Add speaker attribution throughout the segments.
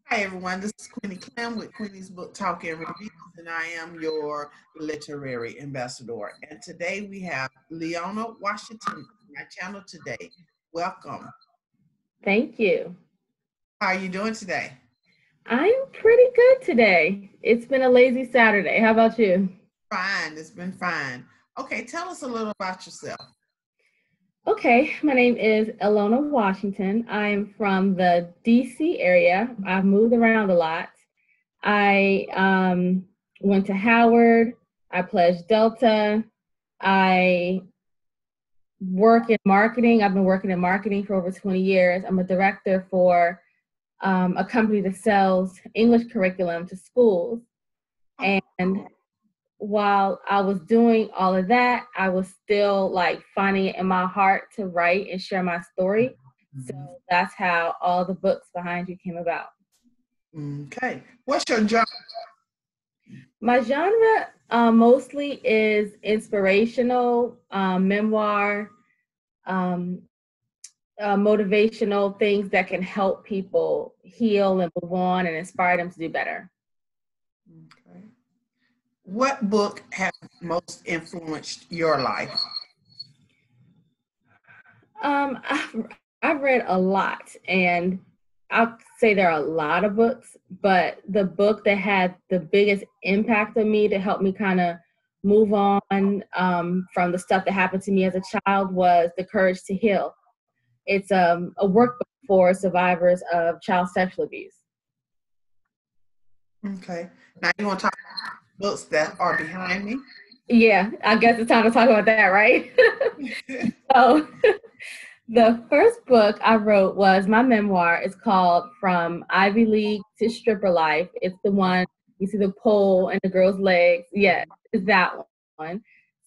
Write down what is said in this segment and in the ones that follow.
Speaker 1: Hi everyone, this is Queenie Clem with Queenie's Book Talk and Reviews, and I am your literary ambassador. And today we have Leona Washington on my channel today. Welcome.
Speaker 2: Thank you.
Speaker 1: How are you doing today?
Speaker 2: I'm pretty good today. It's been a lazy Saturday. How about you?
Speaker 1: Fine, it's been fine. Okay, tell us a little about yourself.
Speaker 2: Okay, my name is Elona Washington. I'm from the DC area. I've moved around a lot. I went to Howard. I pledged Delta. I work in marketing. I've been working in marketing for over 20 years. I'm a director for a company that sells English curriculum to schools. And while I was doing all of that, I was still like finding it in my heart to write and share my story. So that's how all the books behind you came about.
Speaker 1: Okay, what's your genre?
Speaker 2: My genre mostly is inspirational, memoir, um, motivational things that can help people heal and move on and inspire them to do better.
Speaker 1: Okay. What book has most influenced your life?
Speaker 2: I've read a lot, and I'll say there are a lot of books, but the book that had the biggest impact on me to help me kind of move on from the stuff that happened to me as a child was The Courage to Heal. It's a workbook for survivors of child sexual abuse.
Speaker 1: Okay, now you want to talk about books that are behind me?
Speaker 2: Yeah, I guess it's time to talk about that, right? So the first book I wrote was my memoir. It's called From Ivy League to Stripper Life. It's the one you see the pole and the girl's legs. Yeah, it's that one.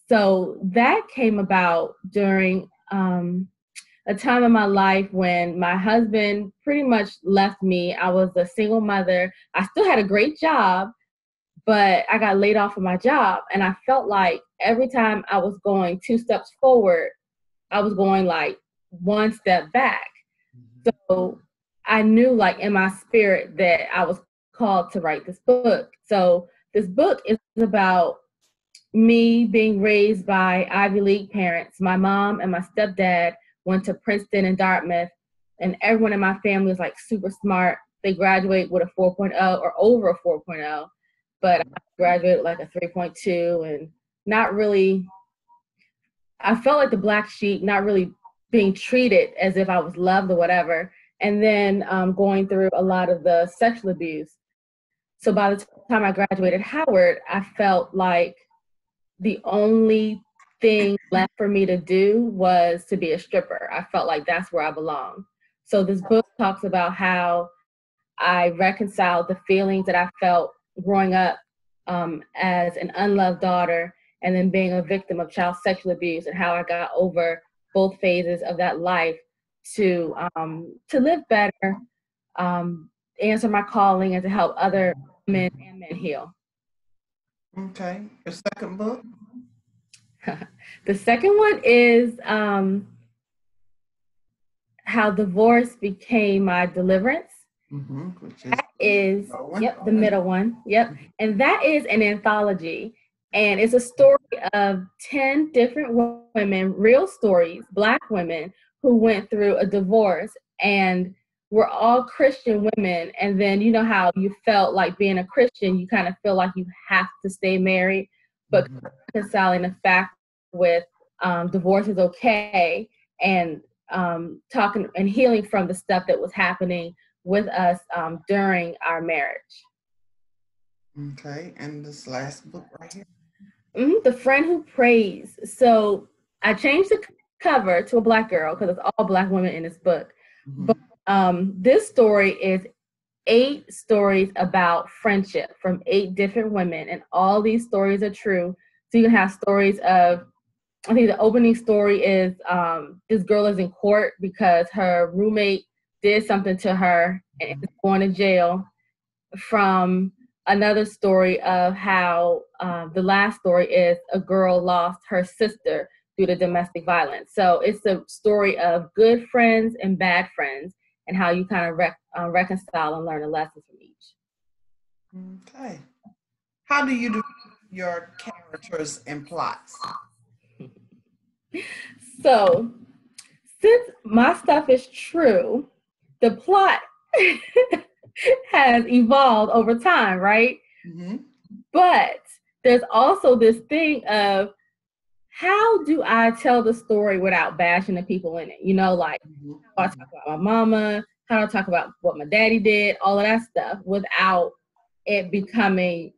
Speaker 2: So that came about during a time in my life when my husband pretty much left me. I was a single mother. I still had a great job, but I got laid off of my job. And I felt like every time I was going two steps forward, I was going like one step back. So I knew like in my spirit that I was called to write this book. So this book is about me being raised by Ivy League parents. My mom and my stepdad went to Princeton and Dartmouth, and everyone in my family is like super smart. They graduate with a 4.0 or over a 4.0, but I graduated like a 3.2 and not really, I felt like the black sheep, not really being treated as if I was loved or whatever. And then going through a lot of the sexual abuse. So by the time I graduated Howard, I felt like the only thing left for me to do was to be a stripper. I felt like that's where I belong. So this book talks about how I reconciled the feelings that I felt growing up as an unloved daughter and then being a victim of child sexual abuse, and how I got over both phases of that life to live better, answer my calling, and to help other women and men heal.
Speaker 1: Okay, your second book?
Speaker 2: The second one is how divorce became my deliverance.
Speaker 1: Which is
Speaker 2: That is, yep, the middle one. Yep. And that is an anthology. And it's a story of 10 different women, real stories, Black women who went through a divorce. And we're all Christian women. And then you know how you felt like being a Christian, you kind of feel like you have to stay married, but reconciling the fact with divorce is okay, and talking and healing from the stuff that was happening with us during our marriage.
Speaker 1: Okay, and this last book right here.
Speaker 2: The Friend Who Prays. So I changed the cover to a Black girl because it's all Black women in this book. But this story is 8 stories about friendship from 8 different women, and all these stories are true. So you can have stories of, I think the opening story is this girl is in court because her roommate did something to her and is going to jail. From another story of how the last story is a girl lost her sister due to domestic violence. So it's a story of good friends and bad friends. and how you kind of reconcile and learn the lessons from each.
Speaker 1: Okay. How do you do your characters and plots?
Speaker 2: So, since my stuff is true, the plot has evolved over time, right?
Speaker 1: Mm-hmm.
Speaker 2: But there's also this thing of, how do I tell the story without bashing the people in it? You know, like, how do I talk about my mama, how do I talk about what my daddy did, all of that stuff, without it becoming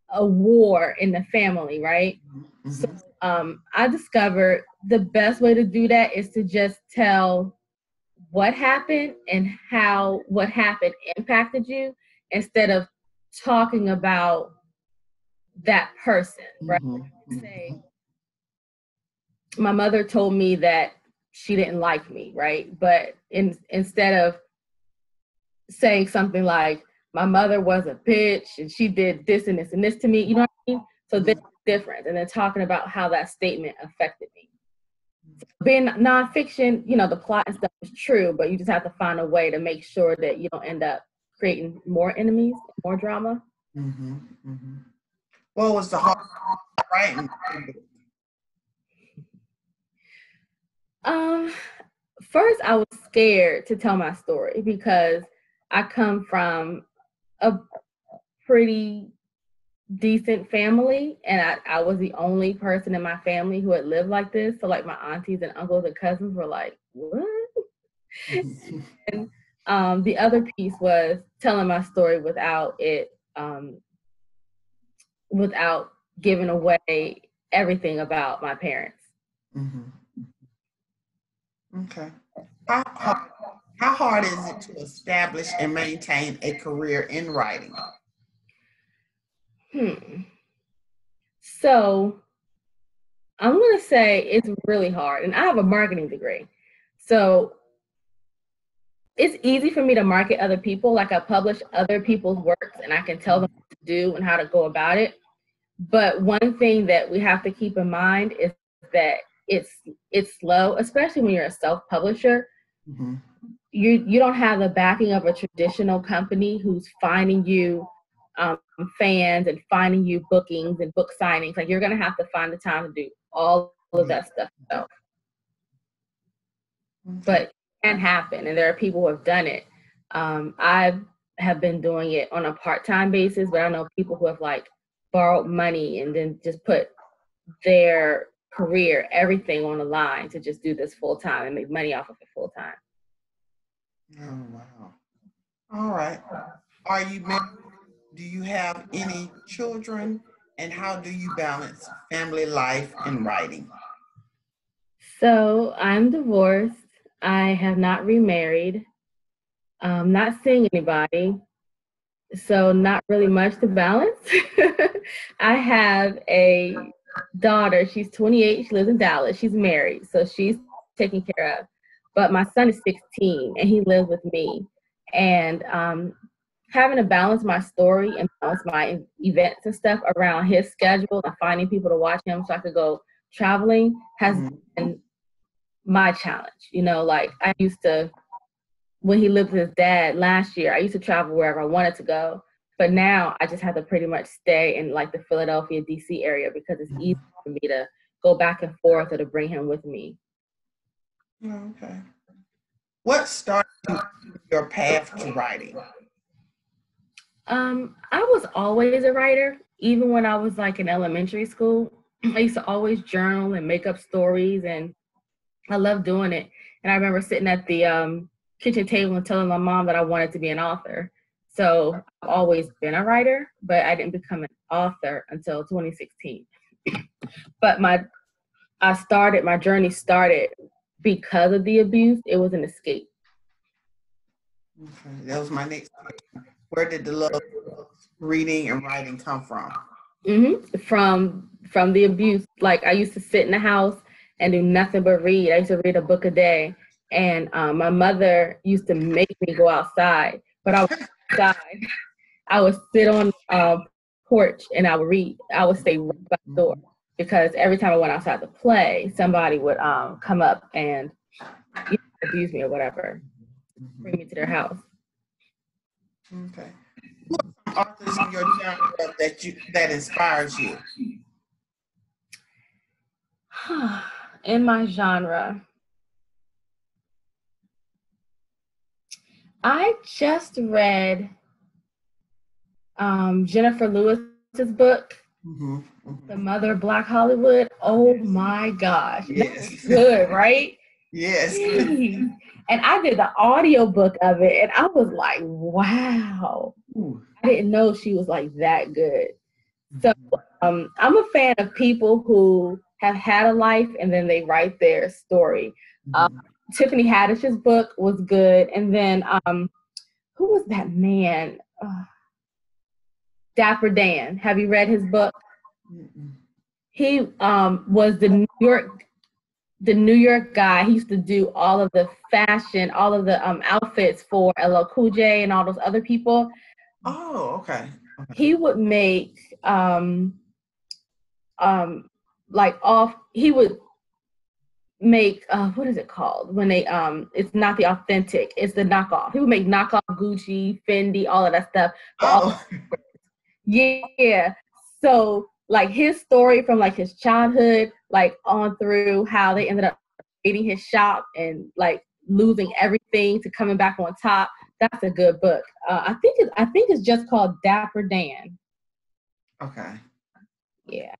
Speaker 2: a war in the family, right?
Speaker 1: Mm-hmm.
Speaker 2: So I discovered the best way to do that is to just tell what happened and how what happened impacted you, instead of talking about that person, right?
Speaker 1: Mm-hmm.
Speaker 2: Say, my mother told me that she didn't like me, right? But instead of saying something like, my mother was a bitch and she did this and this and this to me, you know what I mean? So there's a difference. And then talking about how that statement affected me. So being nonfiction, you know, the plot and stuff is true, but you just have to find a way to make sure that you don't end up creating more enemies, more drama.
Speaker 1: Mm-hmm. Mm-hmm. What was the hard writing?
Speaker 2: First I was scared to tell my story because I come from a pretty decent family, and I was the only person in my family who had lived like this. So like my aunties and uncles and cousins were like, what? And the other piece was telling my story without it without giving away everything about my parents.
Speaker 1: Mm-hmm. Okay. How hard is it to establish and maintain a career in writing?
Speaker 2: So I'm going to say it's really hard. And I have a marketing degree. So it's easy for me to market other people. Like, I publish other people's works and I can tell them what to do and how to go about it. But one thing that we have to keep in mind is that it's slow, especially when you're a self-publisher.
Speaker 1: Mm-hmm.
Speaker 2: You don't have the backing of a traditional company who's finding you fans and finding you bookings and book signings. Like, you're going to have to find the time to do all of that stuff yourself.
Speaker 1: Okay.
Speaker 2: But it can happen, and there are people who have done it. I have been doing it on a part-time basis, but I know people who have like borrowed money and then just put their career, everything on the line to just do this full-time and make money off of it full-time.
Speaker 1: Oh, wow. All right. Are you married? Do you have any children? And how do you balance family life and writing?
Speaker 2: So I'm divorced. I have not remarried. Not seeing anybody. So not really much to balance. I have a daughter. She's 28. She lives in Dallas. She's married. So she's taken care of. But my son is 16 and he lives with me. And having to balance my story and balance my events and stuff around his schedule and finding people to watch him so I could go traveling has been my challenge. You know, like, I used to, when he lived with his dad last year, I used to travel wherever I wanted to go. But now I just have to pretty much stay in like the Philadelphia, DC area because it's easy for me to go back and forth or to bring him with me.
Speaker 1: Okay. What started your path to writing?
Speaker 2: I was always a writer, even when I was like in elementary school. I used to always journal and make up stories, and I loved doing it. And I remember sitting at the kitchen table and telling my mom that I wanted to be an author. So I've always been a writer, but I didn't become an author until 2016. But my journey started because of the abuse. It was an escape.
Speaker 1: Okay, that was my next question. Where did the love of reading and writing come from?
Speaker 2: From the abuse. Like, I used to sit in the house and do nothing but read. I used to read a book a day. And my mother used to make me go outside, but I was outside. I would sit on porch and I would read. I would stay right by the door because every time I went outside to play, somebody would come up and abuse me or whatever. bring me to their house.
Speaker 1: Okay. Who are some authors in your genre that inspires you?
Speaker 2: In my genre, I just read Jennifer Lewis's book, The Mother of Black Hollywood. Oh my gosh. Yes. That was good, right?
Speaker 1: Yes.
Speaker 2: Jeez. And I did the audio book of it, and I was like, wow. Ooh. I didn't know she was like that good. So I'm a fan of people who have had a life and then they write their story. Tiffany Haddish's book was good. And then who was that man? Dapper Dan. Have you read his book? He was the New York guy. He used to do all of the fashion, all of the outfits for LL Cool J and all those other people.
Speaker 1: Oh, okay.
Speaker 2: He would make he would make what is it called when they it's not the authentic, it's the knockoff. He would make knockoff Gucci, Fendi, all of that stuff. Yeah. So like his story from like his childhood, like on through how they ended up creating his shop and like losing everything to coming back on top. That's a good book. I think it's just called Dapper Dan.
Speaker 1: Okay.
Speaker 2: Yeah.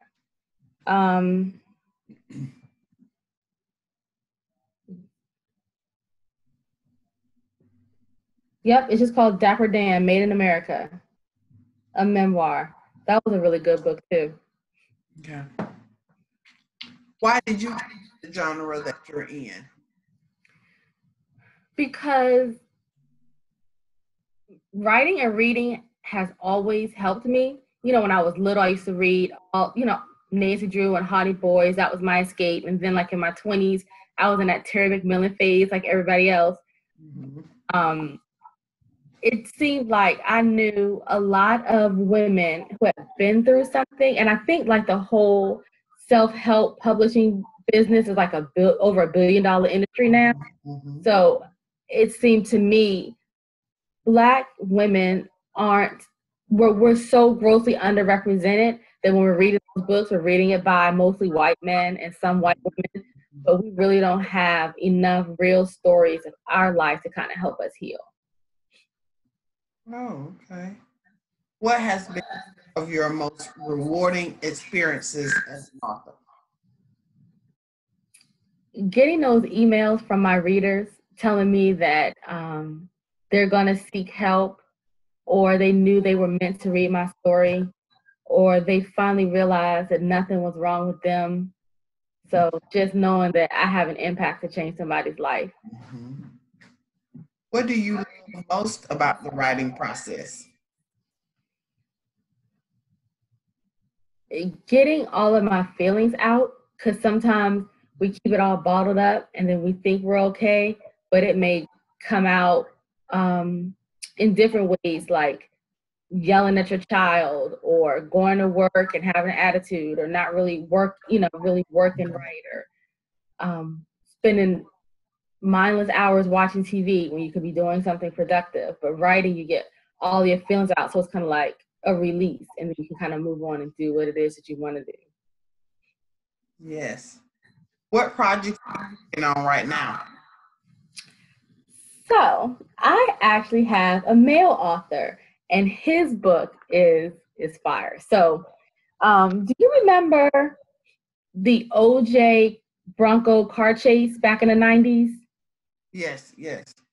Speaker 2: Yep, it's just called Dapper Dan, Made in America, a memoir. That was a really good book too.
Speaker 1: Okay. Why did you choose the genre that you're in?
Speaker 2: Because writing and reading has always helped me. You know, when I was little, I used to read Nancy Drew and Hardy Boys. That was my escape. And then like in my 20s, I was in that Terry McMillan phase like everybody else. It seemed like I knew a lot of women who had been through something. And I think like the whole self-help publishing business is like over $1 billion industry now. So it seemed to me Black women we're so grossly underrepresented that when we're reading those books, we're reading it by mostly white men and some white women, but we really don't have enough real stories of our life to kind of help us heal.
Speaker 1: Oh, okay. What has been of your most rewarding experiences as an author?
Speaker 2: Getting those emails from my readers telling me that they're going to seek help, or they knew they were meant to read my story, or they finally realized that nothing was wrong with them. So just knowing that I have an impact to change somebody's life.
Speaker 1: What do you love most about the writing process?
Speaker 2: Getting all of my feelings out, because sometimes we keep it all bottled up and then we think we're okay, but it may come out in different ways, like yelling at your child or going to work and having an attitude or not really really working right, or spending mindless hours watching TV when you could be doing something productive. But writing, you get all your feelings out. So it's kind of like a release, and then you can kind of move on and do what it is that you want to do.
Speaker 1: Yes. What projects are you working on right now?
Speaker 2: So I actually have a male author, and his book is fire. So do you remember the Jaybronco Car Chase back in the 90s?
Speaker 1: Yes.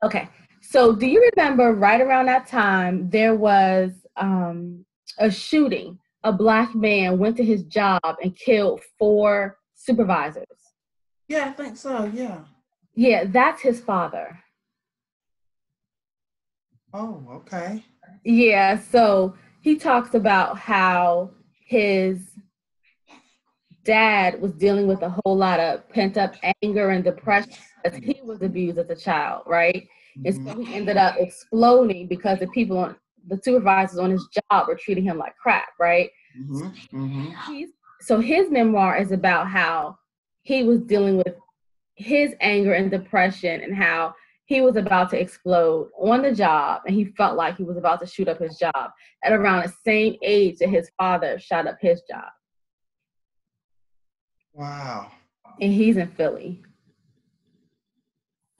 Speaker 2: Okay. So do you remember right around that time, there was a shooting? A Black man went to his job and killed 4 supervisors.
Speaker 1: Yeah, I think so. Yeah.
Speaker 2: Yeah, that's his father.
Speaker 1: Oh, okay.
Speaker 2: Yeah, so he talks about how his dad was dealing with a whole lot of pent-up anger and depression because he was abused as a child, right? And so he ended up exploding because the supervisors on his job were treating him like crap, right? So his memoir is about how he was dealing with his anger and depression and how he was about to explode on the job, and he felt like he was about to shoot up his job at around the same age that his father shot up his job.
Speaker 1: Wow.
Speaker 2: And he's in Philly.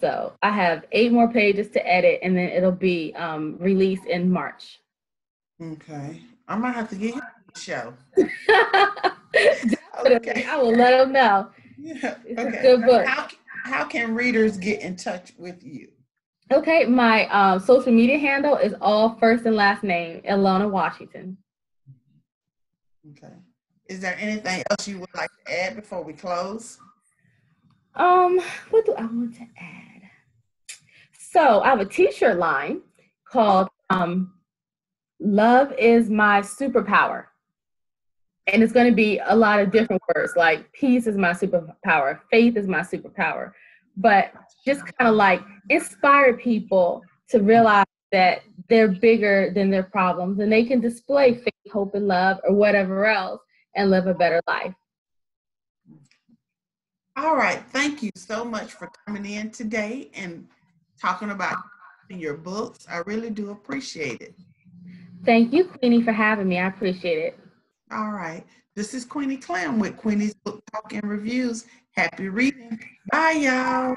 Speaker 2: So I have 8 more pages to edit, and then it'll be released in March.
Speaker 1: Okay. I might have to get him on the show.
Speaker 2: Okay. I will let him know.
Speaker 1: Yeah.
Speaker 2: It's
Speaker 1: okay.
Speaker 2: a good book.
Speaker 1: How can readers get in touch with you?
Speaker 2: Okay, my social media handle is all first and last name, Elona Washington.
Speaker 1: Okay. Is there anything else you would like to add before we close?
Speaker 2: What do I want to add? So I have a t-shirt line called Love is My Superpower. And it's going to be a lot of different words, like peace is my superpower, faith is my superpower. But just kind of like inspire people to realize that they're bigger than their problems and they can display faith, hope, and love or whatever else and live a better life.
Speaker 1: All right. Thank you so much for coming in today and talking about your books. I really do appreciate it.
Speaker 2: Thank you, Queenie, for having me. I appreciate it.
Speaker 1: All right. This is Queenie Clem with Queenie's Book Talk and Reviews. Happy reading. Bye, y'all.